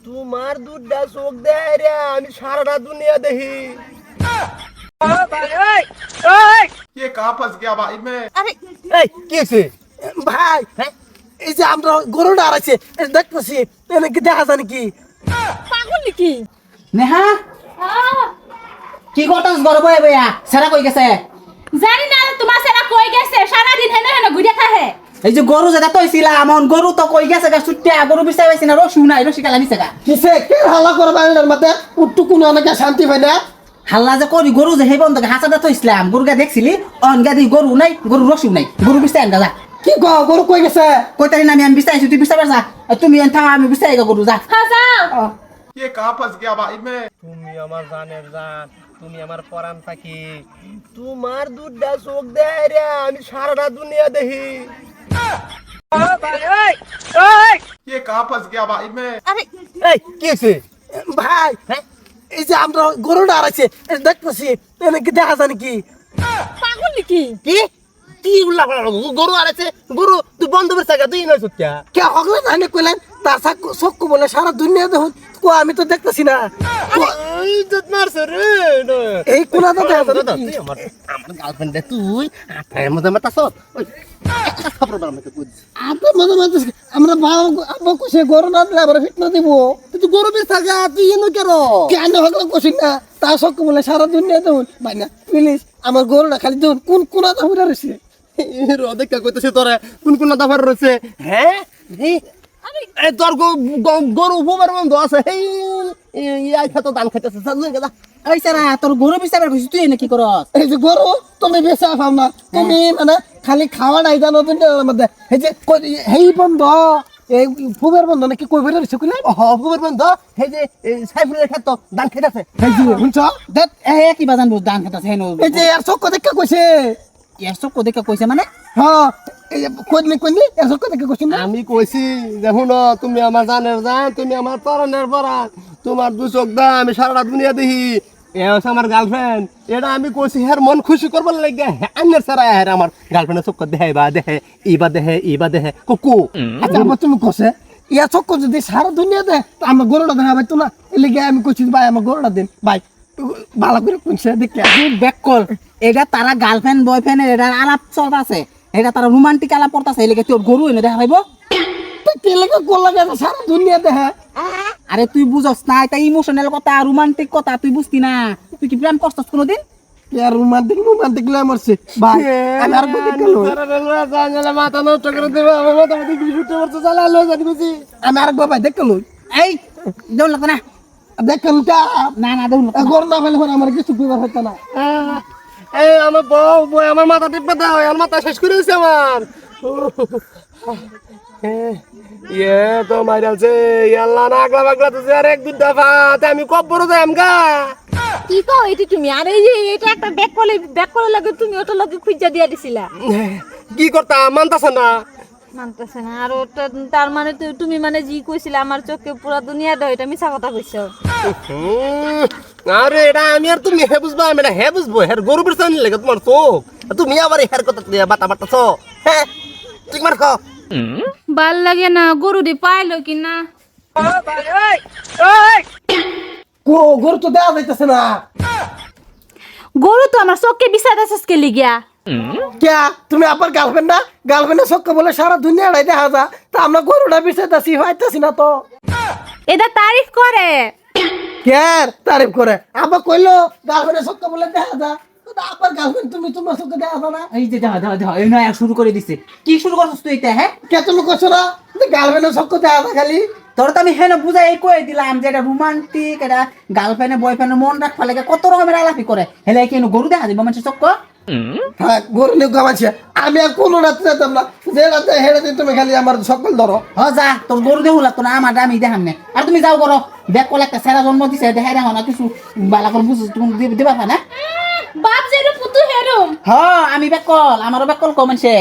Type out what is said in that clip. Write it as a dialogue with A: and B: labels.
A: তোমার দুধটা চোখ দেয় রে, আমি সারাটা দুনিয়া দেখি।
B: ये कहाँ फंस गया भाई मैं।
A: আরে এই কি হয়েছে ভাই? হ্যাঁ, এই যে আমরা গরুটা আড়াইছে দেখতেছি, কি দেখা যায় নাকি?
C: পাগল নাকি?
D: নেহা কি করতাস ঘরে বয়ে বইয়া সেরা কই গেছে?
C: জানি না তোমার সেরা কই গেছে, সারা দিন হেনে হেনে ঘুরে থাকে।
D: এই যে গরু যেটা কইছিলাম আমন গরু তো কই গেছে গা সুট্টিয়া গরু বিছাই পাইছি না রসু নাই রসি কালা নিছে গা।
A: কিসে কে হাল্লা করে বাইরের মধ্যে উঠটু কোন অনেকে শান্তি পায় না?
D: হাল্লা যে করি গরু যে হেই বন্ধকে হাসাটা থইছিলাম গরুকে দেখছিলি অনগা দি গরু নাই গরু রসু নাই গরু বিছাই আনগা যা।
A: কি কও গরু কই গেছে?
D: কইতারি না আমি বিছাইছি তুই বিছাই যা তুমি এন থাও আমি বিছাই গা গরু যা।
C: হ্যাঁ যাও।
B: ये कहाँ फंस गया भाई मैं।
A: তুমি আমার জানের জান, তুমি আমার পরাণ থাকি। তোমার দুধটা চোখ দেয় রে, আমি সারাটা দুনিয়া দেখি।
B: ये कहाँ फंस गया भाई मैं।
A: আরে এই কি হয়েছে ভাই? হ্যাঁ, এই যে আমরা গরুটা আড়াইছে দেখতেছি, কি দেখা যায় নাকি?
C: পাগল নাকি?
A: কি কি উল্লাহ গরু আড়াইছে? গরু তুই বন্ধ করে থাকা তুই নয় সত্যি কে হগলে না কইলেন তার চক্ষু বলে সারা দুনিয়া দেখুন কো আমি তো দেখতেছি না। ইজ্জত মারছে রে এই কোনাটা দেখা যায় নাকি? তুই আমার গার্লফ্রেন্ড দে তুই আতায় মধ্যে মাতাছ ওই একটা খবর দাও আমাকে কই আতায় মধ্যে মাতাছ আমরা বাবা কোসে গরু না দিলে আমরা ফিট না দিব। তুই গরু বেশ থাকা তুই এনো কেন হগলে কোসিন না তার চক্ষু বলে সারা দুনিয়া দেখুন ভাই না প্লিজ আমার গরুটা খালি দেখুন কোন কোনাটা হইরা রইছে রোদে কইতেছে তোরে কোন কোন দাফার রয়েছে। হ্যাঁ এই তোর গরু উপবার বন্ধ আছে এই আইসা তো ধান খাইতেছে
D: এই সারা তোর গরু বিচার কইছিস তুই এনে কি করস?
A: এই যে গরু তুমি বেচা পাও না, তুমি মানে খালি খাওয়া নাই জানো দুনিয়ার মধ্যে। এই যে হেই বন্ধ এই ফুবের বন্ধ নাকি কই বের হইছে কইলে ফুবের বন্ধ এই যে সাইফুলের ক্ষেত ধান খাইতেছে এই যে শুনছ
D: দেখ এ কি বাজান বুঝ দান খাতাছে হেনো
A: এই যে আর চক্ক দেখে কইছে
D: এসব কোদে কইছে মানে
A: হ্যাঁ এই যে কইনি আর চক্ক দেখে কইছি না আমি কইছি দেখুন তুমি আমার জানের জান, তুমি আমার পরাণের পরাণ, তোমার দু চোখ দা আমি সারা দুনিয়া দেখি। এ হচ্ছে আমার গার্লফ্রেন্ড, এটা আমি কইছি হের মন খুশি করবার লাগে আন্নের সারা হের আমার গার্লফ্রেন্ডের চক্কর দেহে বা দেখে ইবা দেহে কুকু। আচ্ছা আবার তুমি কইছে ইয়া চক্কর যদি সারা দুনিয়া দেয় তো আমার গরুটা দেখা ভাই তো না এর লাগে আমি কইছি ভাই আমার গরুটা দিন ভাই ভালো করে কইছে দেখে
D: তুই ব্যাক কল এটা তারা গার্লফ্রেন্ড বয়ফ্রেন্ড এটা আলাপ চলতাছে এটা তারা রোমান্টিক আলাপ করতেছে এই লাগে তোর গরু এনে দেখা পাইবো
A: কে লাগে কোন লাগে সারা দুনিয়া দেখে।
D: আরে তুই বুঝস না এটা ইমোশনাল কথা রোমান্টিক কথা তুই বুঝতি না তুই কি প্রেম করছস কোনোদিন?
A: ইয়ার রোমান্টিক লাই মারছে ভাই আমি আর কত গেল জানালা মাথা নষ্ট করে দেব আমার মাথা মধ্যে কি শুতে মারছে চালা লই জানি বুঝি আমি আর ভাই দেখল
D: এই দেউল লাগতো না
A: দেখল কা
D: না না দেউল লাগতো না।
A: গর না ফেলে আমার কিছু কইবার হইতো না। এই আমার বউ আমার মাথা টিপে দাও আমার মাথা শেষ করে দিছে আমার। ইয়ে তো মাইরালছে আল্লাহ না আগলা বাগলা তো আর এক দুই দফা আমি কব বড় যাই আমগা।
C: কি কও এটি তুমি? আর এই যে এটা একটা ব্যাক করে লাগে তুমি ওটা লাগে খুঁজা দিয়া দিছিলা।
A: কি করতা মানতাছ না?
C: মানতেছে না আর ওটা তার মানে তুমি মানে জি কইছিলা আমার চোখে পুরো দুনিয়া দাও এটা মিছা কথা কইছো।
A: আরে এটা আমি আর তুমি হে বুঝবা আমি না হে বুঝবো হের গরু বেরছান লাগে তোমার চোখ তুমি আবার হের কথা বাতা বাতাছ। হ্যাঁ ঠিক মার খাও
C: ভাল লাগে না গরু দি পাইলো কি না।
A: গরু তো দেওয়া যাইতেছে না।
C: গরু তো আমার চোখে বিছাইতেছস কে লিগিয়া?
A: क्या তুমি আবার গার্লফ্রেন্ড না গার্লফ্রেন্ডের চক্ক বলে সারা দুনিয়াটাই দেখা যা তা আমরা গরুটা বিছাইতাছি হইতাছি না তো
C: এটা তারিফ করে
A: কেয়ার তারিফ করে আবার কইলো গার্লফ্রেন্ডের চক্ক বলে দেখা যা তো আবার গার্লফ্রেন্ড তুমি তোমার চক্কে দেখা যা না।
D: এই যে যা এই নয়া শুরু করে দিছে কি শুরু করছস তুই এটা? হ্যাঁ
A: কে তুমি কইছো না যে গার্লফ্রেন্ডের চক্ক দেখা যা খালি
D: তোর তো আমি হেন বুঝাই কই দিলাম যে এটা রোমান্টিক এটা গার্লফ্রেন্ড বয়ফ্রেন্ড মন রাখবা লাগে কত রকমের আলাপি করে হেলে কি গরু দেখা দিব মানুষের চক্ক।
A: হ্যাঁ গরু নিয়ে গামাচ্ছে আমি আর কোনো রাতে যেতাম না যে রাতে হেরে দিয়ে তুমি খালি আমার সকল ধরো।
D: হ যা তোর গরু দেহু লাগতো না আমার আমি দেখাম না আর তুমি যাও করো ব্যাক কল একটা সেরা জন্ম দিছে দেখাই দেখো না কিছু বালা করে বুঝছিস তুমি দিবা না
C: বাপ যেরু পুতু হেরুম।
D: হ আমি ব্যাক কল আমারও ব্যাক কল কমেছে।